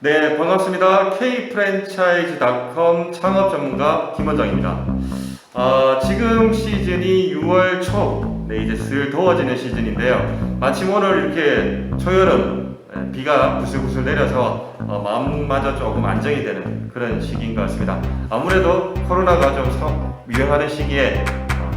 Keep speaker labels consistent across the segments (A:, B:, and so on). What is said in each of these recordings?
A: 네, 반갑습니다. K프랜차이즈닷컴 창업 전문가 김원장입니다. 지금 시즌이 6월 초, 이제 슬 더워지는 시즌인데요. 마침 오늘 이렇게 초여름 비가 부슬부슬 내려서 마음마저 조금 안정이 되는 그런 시기인 것 같습니다. 아무래도 코로나가 좀 유행하는 시기에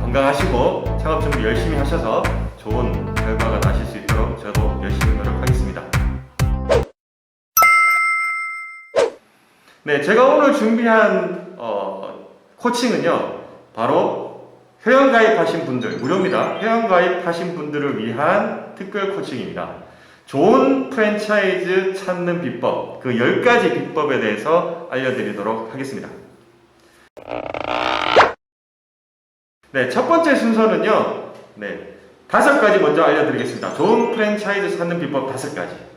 A: 건강하시고 창업 준비 열심히 하셔서 좋은 결과가 나실 수 있도록 저도 열심히 노력하겠습니다. 네, 제가 오늘 준비한 코칭은요, 바로 회원가입하신 분들, 무료입니다. 회원가입하신 분들을 위한 특별 코칭입니다. 좋은 프랜차이즈 찾는 비법, 그 10가지 비법에 대해서 알려드리도록 하겠습니다. 네, 첫 번째 순서는요, 5가지 먼저 알려드리겠습니다. 좋은 프랜차이즈 찾는 비법 5가지.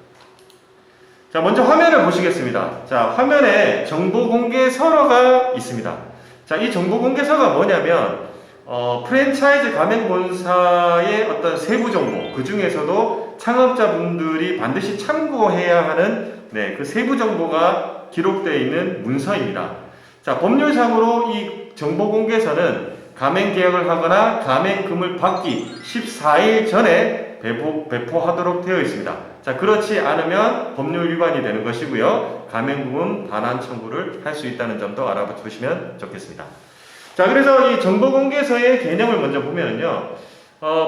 A: 자, 먼저 화면을 보시겠습니다. 자, 화면에 정보 공개서가 있습니다. 자, 이 정보 공개서가 뭐냐면, 프랜차이즈 가맹본사의 어떤 세부 정보, 그 중에서도 창업자분들이 반드시 참고해야 하는, 그 세부 정보가 기록되어 있는 문서입니다. 자, 법률상으로 이 정보 공개서는 가맹 계약을 하거나 가맹금을 받기 14일 전에 배포하도록 되어 있습니다. 자, 그렇지 않으면 법률 위반이 되는 것이고요. 가맹금 반환 청구를 할 수 있다는 점도 알아두시면 좋겠습니다. 자, 그래서 이 정보공개서의 개념을 먼저 보면은요,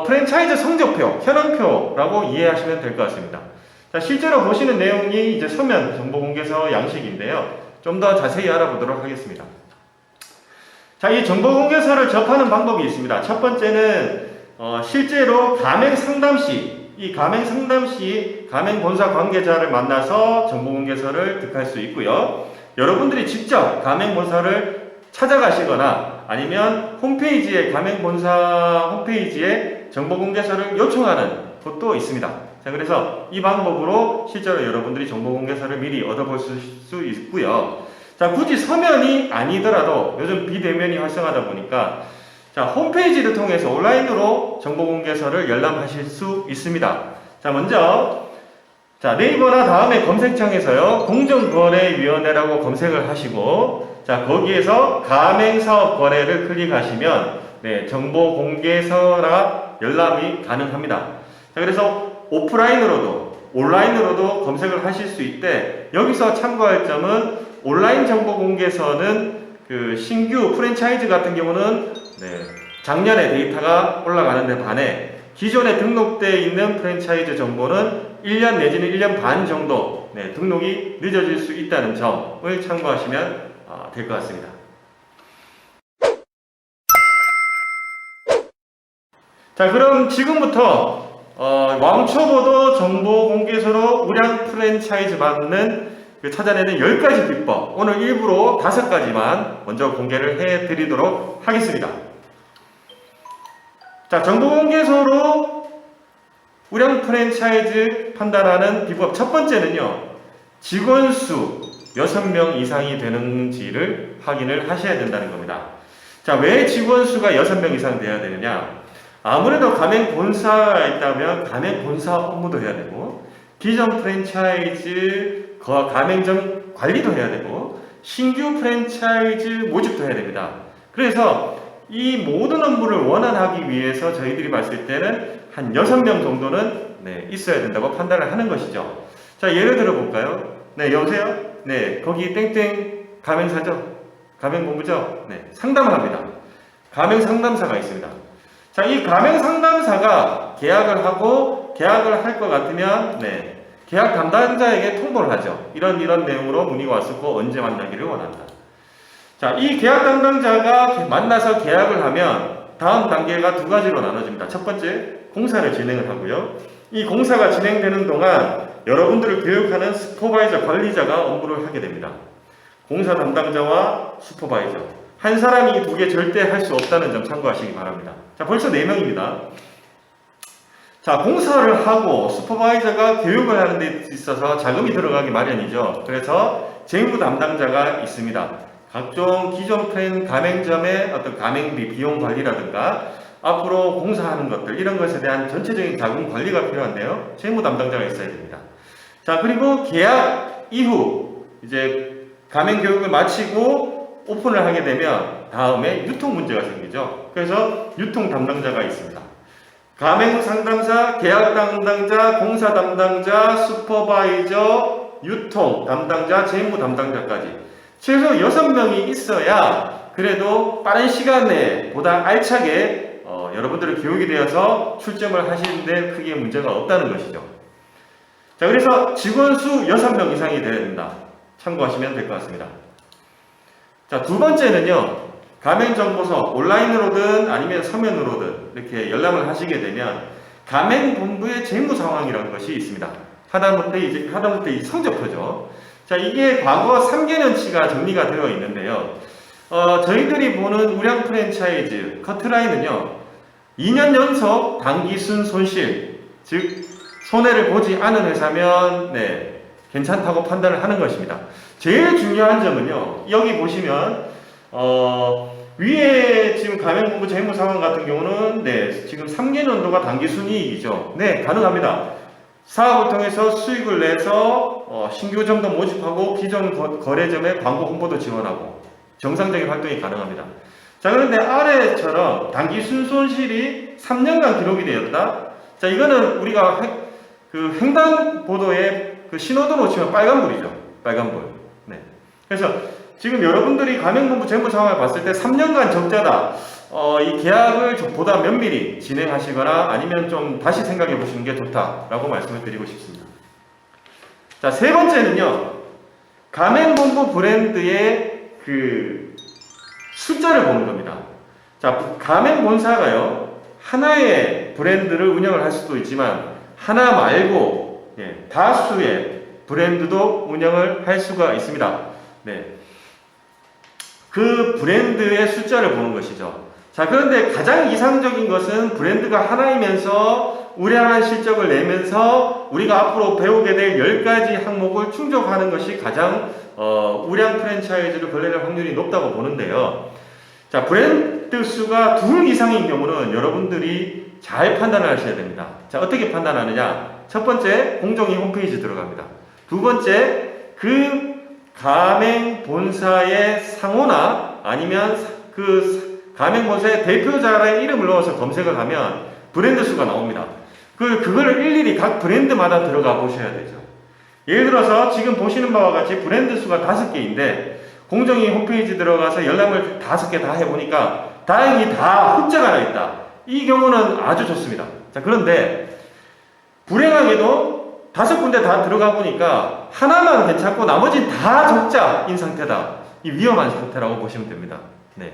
A: 프랜차이즈 성적표, 현황표라고 이해하시면 될 것 같습니다. 자, 실제로 보시는 내용이 이제 서면 정보공개서 양식인데요. 좀 더 자세히 알아보도록 하겠습니다. 자, 이 정보공개서를 접하는 방법이 있습니다. 첫 번째는 실제로 가맹 상담 시, 이 가맹 상담 시 가맹 본사 관계자를 만나서 정보공개서를 득할 수 있고요. 여러분들이 직접 가맹 본사를 찾아가시거나 아니면 홈페이지에 가맹 본사 홈페이지에 정보공개서를 요청하는 것도 있습니다. 자, 그래서 이 방법으로 실제로 여러분들이 정보공개서를 미리 얻어볼 수 있고요. 자, 굳이 서면이 아니더라도 요즘 비대면이 활성화하다 보니까 자, 홈페이지를 통해서 온라인으로 정보공개서를 열람하실 수 있습니다. 자, 먼저 네이버나 다음에 검색창에서요, 공정거래위원회라고 검색을 하시고, 자, 거기에서 가맹사업거래를 클릭하시면 정보공개서라 열람이 가능합니다. 자, 그래서 오프라인으로도 온라인으로도 검색을 하실 수 있대. 여기서 참고할 점은 온라인 정보공개서는 그 신규 프랜차이즈 같은 경우는 작년에 데이터가 올라가는 데 반해 기존에 등록되어 있는 프랜차이즈 정보는 1년 내지는 1년 반 정도 등록이 늦어질 수 있다는 점을 참고하시면 될 것 같습니다. 자, 그럼 지금부터 왕초보도 정보공개서로 우량 프랜차이즈 받는 찾아내는 10가지 비법, 오늘 일부러 5가지만 먼저 공개를 해드리도록 하겠습니다. 자, 정보공개서로 우량 프랜차이즈 판단하는 비법 첫 번째는요, 직원 수 6명 이상이 되는지를 확인을 하셔야 된다는 겁니다. 자, 왜 직원 수가 6명 이상 돼야 되느냐? 아무래도 가맹 본사가 있다면 가맹 본사 업무도 해야 되고, 기존 프랜차이즈 가맹점 관리도 해야 되고, 신규 프랜차이즈 모집도 해야 됩니다. 그래서 이 모든 업무를 원활하기 위해서 저희들이 봤을 때는 한 6명 정도는 있어야 된다고 판단을 하는 것이죠. 자, 예를 들어 볼까요? 여보세요? 거기 땡땡 가맹사죠? 가맹본부죠? 상담을 합니다. 가맹 상담사가 있습니다. 자, 이 가맹 상담사가 계약을 할 것 같으면 계약 담당자에게 통보를 하죠. 이런 내용으로 문의가 왔었고 언제 만나기를 원한다. 자, 이 계약 담당자가 만나서 계약을 하면 다음 단계가 2가지로 나눠집니다. 첫 번째, 공사를 진행을 하고요. 이 공사가 진행되는 동안 여러분들을 교육하는 슈퍼바이저 관리자가 업무를 하게 됩니다. 공사 담당자와 슈퍼바이저. 한 사람이 2개 절대 할 수 없다는 점 참고하시기 바랍니다. 자, 벌써 4명입니다. 자, 공사를 하고 슈퍼바이저가 교육을 하는 데 있어서 자금이 들어가기 마련이죠. 그래서 재무 담당자가 있습니다. 각종 기존 가맹점의 어떤 가맹비 비용 관리라든가 앞으로 공사하는 것들 이런 것에 대한 전체적인 자금 관리가 필요한데요. 재무 담당자가 있어야 됩니다. 자, 그리고 계약 이후 이제 가맹 교육을 마치고 오픈을 하게 되면 다음에 유통 문제가 생기죠. 그래서 유통 담당자가 있습니다. 가맹 상담사, 계약 담당자, 공사 담당자, 슈퍼바이저, 유통 담당자, 재무 담당자까지 최소 6명이 있어야 그래도 빠른 시간 내에 보다 알차게 여러분들의 교육이 되어서 출점을 하시는데 크게 문제가 없다는 것이죠. 자, 그래서 직원 수 6명 이상이 되어야 된다. 참고하시면 될 것 같습니다. 자, 두 번째는요. 가맹정보서 온라인으로든 아니면 서면으로든 이렇게 열람을 하시게 되면 가맹본부의 재무 상황이라는 것이 있습니다. 하다못해 이 성적표죠. 자, 이게 과거 3개년치가 정리가 되어 있는데요. 저희들이 보는 우량 프랜차이즈 커트라인은요. 2년 연속 당기순 손실, 즉 손해를 보지 않은 회사면 괜찮다고 판단을 하는 것입니다. 제일 중요한 점은요. 여기 보시면 위에 지금 가맹본부 재무 상황 같은 경우는 지금 3개년도가 당기순이익이죠. 네, 가능합니다. 사업을 통해서 수익을 내서 신규 점도 모집하고 기존 거래점에 광고 홍보도 지원하고 정상적인 활동이 가능합니다. 자, 그런데 아래처럼 당기순 손실이 3년간 기록이 되었다. 자, 이거는 우리가 그 횡단보도에 그 신호등으로 치면 빨간불이죠. 빨간불. 네. 그래서 지금 여러분들이 가맹본부 재무 상황을 봤을 때 3년간 적자다. 이 계약을 보다 면밀히 진행하시거나 아니면 좀 다시 생각해 보시는 게 좋다라고 말씀을 드리고 싶습니다. 자, 세 번째는요. 가맹본부 브랜드의 그 숫자를 보는 겁니다. 자, 가맹본사가요. 하나의 브랜드를 운영을 할 수도 있지만 하나 말고 다수의 브랜드도 운영을 할 수가 있습니다. 네. 그 브랜드의 숫자를 보는 것이죠. 자, 그런데 가장 이상적인 것은 브랜드가 하나이면서 우량한 실적을 내면서 우리가 앞으로 배우게 될 10가지 항목을 충족하는 것이 가장 우량 프랜차이즈를 걸려낼 확률이 높다고 보는데요. 자, 브랜드 수가 2 이상인 경우는 여러분들이 잘 판단을 하셔야 됩니다. 자, 어떻게 판단하느냐? 첫 번째, 공정위 홈페이지 들어갑니다. 두 번째, 그 가맹 본사의 상호나 아니면 그 가맹 본사의 대표자의 이름을 넣어서 검색을 하면 브랜드 수가 나옵니다. 그거를 일일이 각 브랜드마다 들어가 보셔야 되죠. 예를 들어서 지금 보시는 바와 같이 브랜드 수가 5개인데 공정위 홈페이지 들어가서 열람을 5개 다 해보니까 다행히 다 흑자가 나 있다. 이 경우는 아주 좋습니다. 자, 그런데 불행하게도 5군데 다 들어가 보니까 하나만 괜찮고 나머지는 다 적자인 상태다. 이 위험한 상태라고 보시면 됩니다. 네.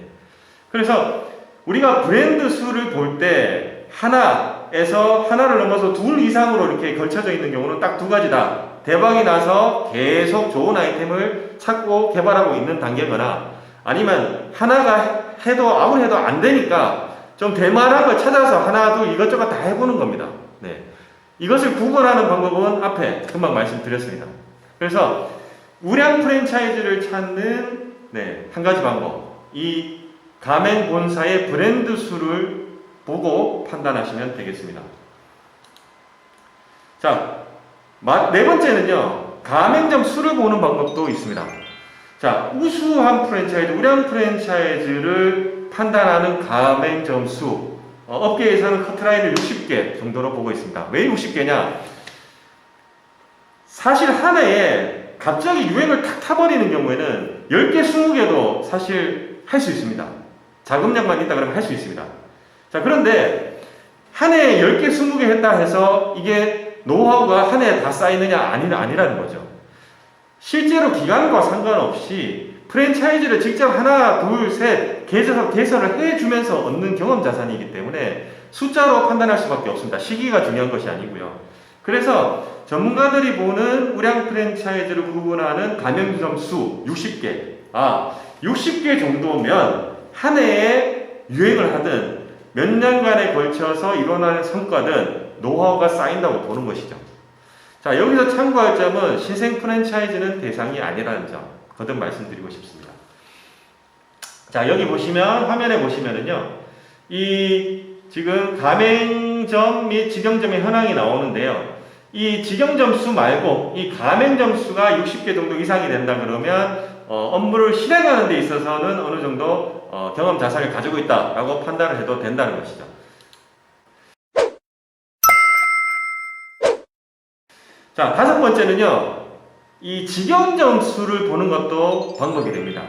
A: 그래서 우리가 브랜드 수를 볼 때 하나에서 하나를 넘어서 2 이상으로 이렇게 걸쳐져 있는 경우는 딱 2가지다. 대박이 나서 계속 좋은 아이템을 찾고 개발하고 있는 단계거나 아니면 하나가 아무리 해도 안 되니까 좀 대만한 걸 찾아서 하나, 둘 이것저것 다 해보는 겁니다. 네. 이것을 구분하는 방법은 앞에 금방 말씀드렸습니다. 그래서 우량 프랜차이즈를 찾는 한 가지 방법. 이 가맹 본사의 브랜드 수를 보고 판단하시면 되겠습니다. 자, 네 번째는요. 가맹점 수를 보는 방법도 있습니다. 자, 우수한 프랜차이즈, 우량 프랜차이즈를 판단하는 가맹점 수. 업계에서는 커트라인을 60개 정도로 보고 있습니다. 왜 60개냐? 사실 한 해에 갑자기 유행을 탁 타버리는 경우에는 10개, 20개도 사실 할 수 있습니다. 자금량만 있다 그러면 할 수 있습니다. 자, 그런데 한 해에 10개, 20개 했다 해서 이게 노하우가 한 해에 다 쌓이느냐? 아니라는 거죠. 실제로 기간과 상관없이 프랜차이즈를 직접 하나, 둘, 셋 개설을 해주면서 얻는 경험 자산이기 때문에 숫자로 판단할 수밖에 없습니다. 시기가 중요한 것이 아니고요. 그래서 전문가들이 보는 우량 프랜차이즈를 구분하는 가맹점 수 60개. 60개 정도면 한 해에 유행을 하든 몇 년간에 걸쳐서 일어나는 성과든 노하우가 쌓인다고 보는 것이죠. 자, 여기서 참고할 점은 신생 프랜차이즈는 대상이 아니라는 점 거듭 말씀드리고 싶습니다. 자, 여기 보시면 화면에 보시면은요, 이 지금 가맹점 및 직영점의 현황이 나오는데요. 이 직영점수 말고 이 가맹점수가 60개 정도 이상이 된다 그러면 업무를 실행하는 데 있어서는 어느 정도 경험 자산을 가지고 있다라고 판단을 해도 된다는 것이죠. 자, 다섯 번째는요, 이 직영점수를 보는 것도 방법이 됩니다.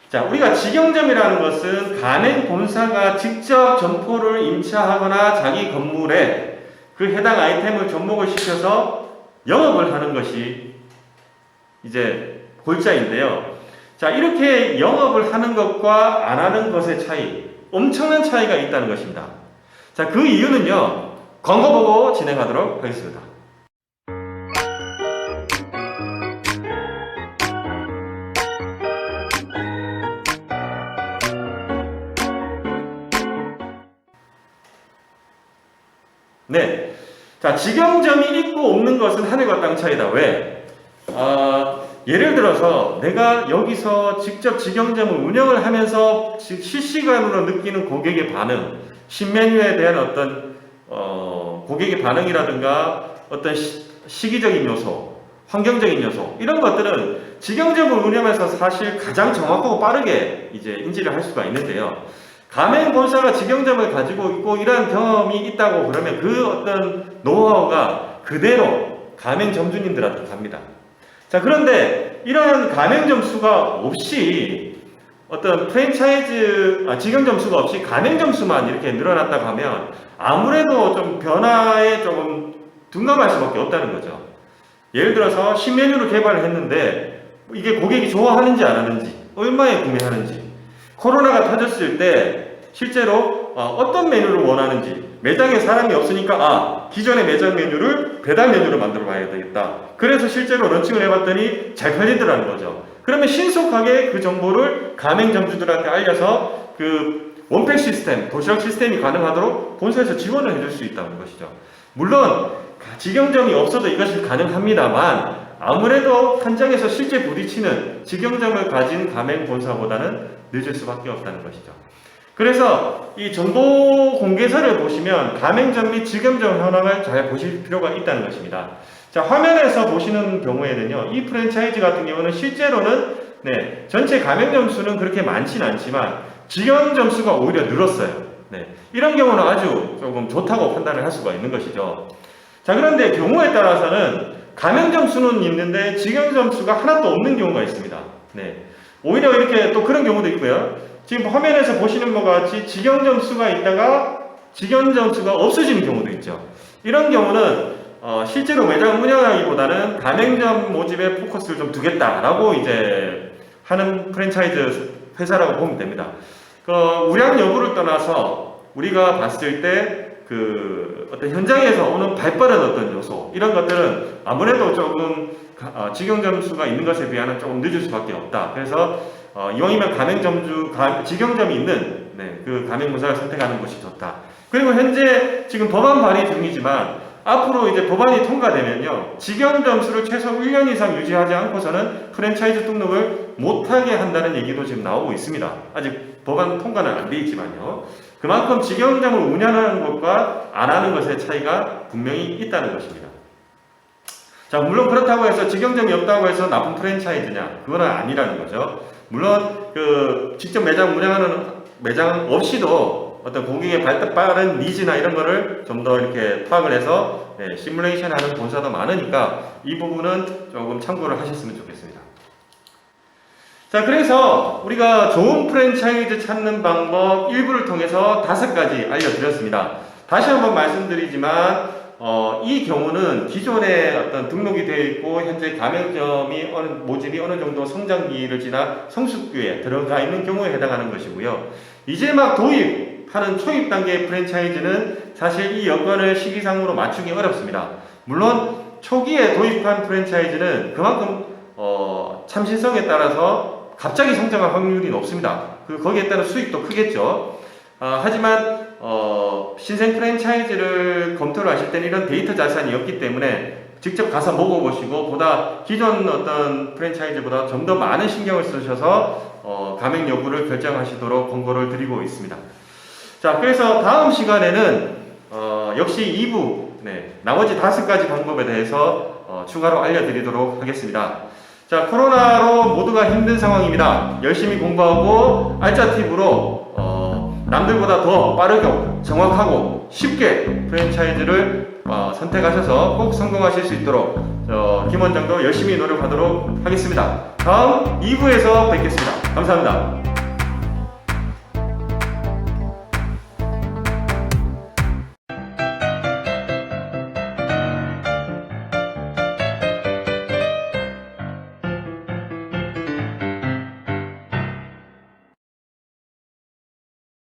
A: 자, 우리가 직영점이라는 것은 가맹본사가 직접 점포를 임차하거나 자기 건물에 그 해당 아이템을 접목을 시켜서 영업을 하는 것이 이제 골자인데요. 자, 이렇게 영업을 하는 것과 안 하는 것의 차이, 엄청난 차이가 있다는 것입니다. 자, 그 이유는요, 광고 보고 진행하도록 하겠습니다. 네. 자, 직영점이 있고 없는 것은 하늘과 땅 차이다. 왜? 예를 들어서 내가 여기서 직접 직영점을 운영을 하면서 실시간으로 느끼는 고객의 반응, 신메뉴에 대한 어떤 고객의 반응이라든가 어떤 시기적인 요소, 환경적인 요소 이런 것들은 직영점을 운영하면서 사실 가장 정확하고 빠르게 이제 인지를 할 수가 있는데요. 가맹본사가 직영점을 가지고 있고 이러한 경험이 있다고 그러면 그 어떤 노하우가 그대로 가맹점주님들한테 갑니다. 자, 그런데 이러한 가맹점수가 없이 어떤 직영점수가 없이 가맹점수만 이렇게 늘어났다고 하면 아무래도 좀 변화에 조금 둔감할 수밖에 없다는 거죠. 예를 들어서 신메뉴를 개발을 했는데 이게 고객이 좋아하는지 안 하는지, 얼마에 구매하는지, 코로나가 터졌을 때 실제로 어떤 메뉴를 원하는지, 매장에 사람이 없으니까 기존의 매장 메뉴를 배달 메뉴로 만들어 봐야 되겠다. 그래서 실제로 런칭을 해봤더니 잘 팔리더라는 거죠. 그러면 신속하게 그 정보를 가맹점주들한테 알려서 그 원팩 시스템, 도시락 시스템이 가능하도록 본사에서 지원을 해줄 수 있다는 것이죠. 물론 직영점이 없어도 이것이 가능합니다만 아무래도 현장에서 실제 부딪히는 직영점을 가진 가맹본사보다는 늦을 수밖에 없다는 것이죠. 그래서 이 정보 공개서를 보시면 가맹점 및 직영점 현황을 잘 보실 필요가 있다는 것입니다. 자, 화면에서 보시는 경우에는요, 이 프랜차이즈 같은 경우는 실제로는 전체 가맹점 수는 그렇게 많지는 않지만 직영점 수가 오히려 늘었어요. 이런 경우는 아주 조금 좋다고 판단을 할 수가 있는 것이죠. 자, 그런데 경우에 따라서는 가맹점 수는 있는데 직영점 수가 하나도 없는 경우가 있습니다. 오히려 이렇게 또 그런 경우도 있고요. 지금 화면에서 보시는 것과 같이 직영점 수가 있다가 직영점 수가 없어지는 경우도 있죠. 이런 경우는 실제로 매장 운영하기보다는 가맹점 모집에 포커스를 좀 두겠다라고 이제 하는 프랜차이즈 회사라고 보면 됩니다. 우량 여부를 떠나서 우리가 봤을 때 그 어떤 현장에서 오는 발빠른 어떤 요소 이런 것들은 아무래도 조금 직영점 수가 있는 것에 비하면 조금 늦을 수밖에 없다. 그래서 이왕이면 직영점이 있는 그 가맹본사를 선택하는 것이 좋다. 그리고 현재 지금 법안 발의 중이지만 앞으로 이제 법안이 통과되면요, 직영점 수를 최소 1년 이상 유지하지 않고서는 프랜차이즈 등록을 못하게 한다는 얘기도 지금 나오고 있습니다. 아직 법안 통과는 안 돼 있지만요. 그만큼 직영점을 운영하는 것과 안 하는 것의 차이가 분명히 있다는 것입니다. 자, 물론 그렇다고 해서 직영점이 없다고 해서 나쁜 프랜차이즈냐? 그건 아니라는 거죠. 물론 직접 매장 운영하는 매장 없이도 어떤 고객의 빠른 니즈나 이런 거를 좀 더 이렇게 파악을 해서 시뮬레이션 하는 본사도 많으니까 이 부분은 조금 참고를 하셨으면 좋겠습니다. 자, 그래서 우리가 좋은 프랜차이즈 찾는 방법 일부를 통해서 5가지 알려드렸습니다. 다시 한번 말씀드리지만 이 경우는 기존에 어떤 등록이 되어 있고 현재 가맹점이 모집이 어느 정도 성장기를 지나 성숙기에 들어가 있는 경우에 해당하는 것이고요. 이제 막 도입하는 초입 단계의 프랜차이즈는 사실 이 여건을 시기상으로 맞추기 어렵습니다. 물론 초기에 도입한 프랜차이즈는 그만큼 참신성에 따라서 갑자기 성장할 확률이 높습니다. 거기에 따른 수익도 크겠죠. 하지만 신생 프랜차이즈를 검토를 하실 때는 이런 데이터 자산이 없기 때문에 직접 가서 먹어보시고 보다 기존 어떤 프랜차이즈보다 좀 더 많은 신경을 쓰셔서 가맹 여부를 결정하시도록 권고를 드리고 있습니다. 자, 그래서 다음 시간에는 역시 2부 네, 나머지 5가지 방법에 대해서 추가로 알려드리도록 하겠습니다. 자, 코로나로 모두가 힘든 상황입니다. 열심히 공부하고 알짜팁으로 남들보다 더 빠르게 정확하고 쉽게 프랜차이즈를 선택하셔서 꼭 성공하실 수 있도록 김 원장도 열심히 노력하도록 하겠습니다. 다음 2부에서 뵙겠습니다. 감사합니다.